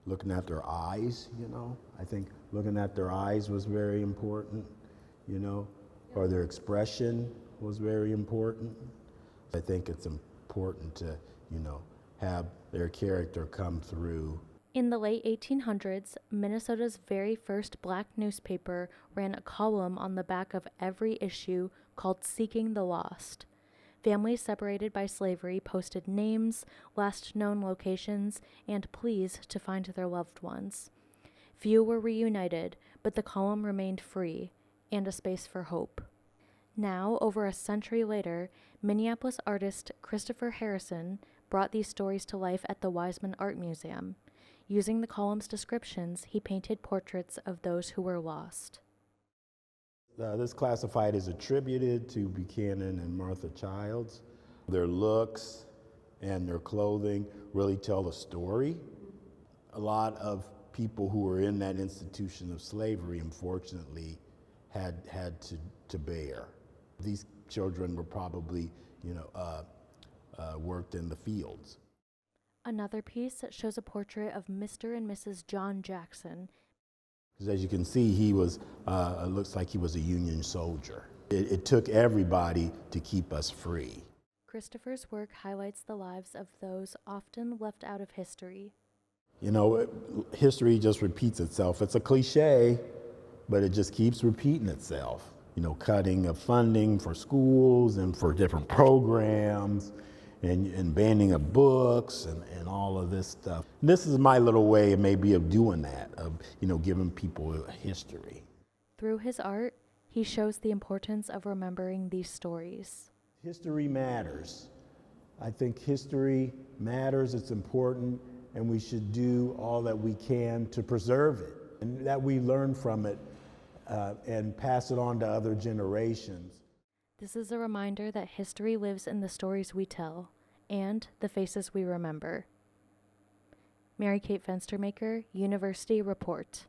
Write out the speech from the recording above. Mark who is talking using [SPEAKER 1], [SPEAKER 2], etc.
[SPEAKER 1] looking at their eyes, you know. I think looking at their eyes was very important, you know, or their expression was very important. I think it's important to, you know, have their character come through.
[SPEAKER 2] In the late 1800s, Minnesota's very first black newspaper ran a column on the back of every issue called Seeking the Lost. Families separated by slavery posted names, last known locations, and pleas to find their loved ones. Few were reunited, but the column remained free, and a space for hope. Now, over a century later, Minneapolis artist Christopher Harrison brought these stories to life at the Weisman Art Museum. Using the column's descriptions, he painted portraits of those who were lost.
[SPEAKER 1] This classified is attributed to Buchanan and Martha Childs. Their looks and their clothing really tell a story. A lot of people who were in that institution of slavery, unfortunately, had to bear. These children were probably, worked in the fields.
[SPEAKER 2] Another piece shows a portrait of Mr. and Mrs. John Jackson.
[SPEAKER 1] As you can see, he was, looks like he was a Union soldier. It took everybody to keep us free.
[SPEAKER 2] Christopher's work highlights the lives of those often left out of history.
[SPEAKER 1] You know, history just repeats itself. It's a cliche, but it just keeps repeating itself. You know, cutting of funding for schools and for different programs, and banning of books and all of this stuff. And this is my little way maybe of doing that, of, you know, giving people a history.
[SPEAKER 2] Through his art, he shows the importance of remembering these stories.
[SPEAKER 1] History matters. I think history matters, it's important, and we should do all that we can to preserve it, and that we learn from it and pass it on to other generations.
[SPEAKER 2] This is a reminder that history lives in the stories we tell and the faces we remember. Mary Kate Fenstermaker, University Report.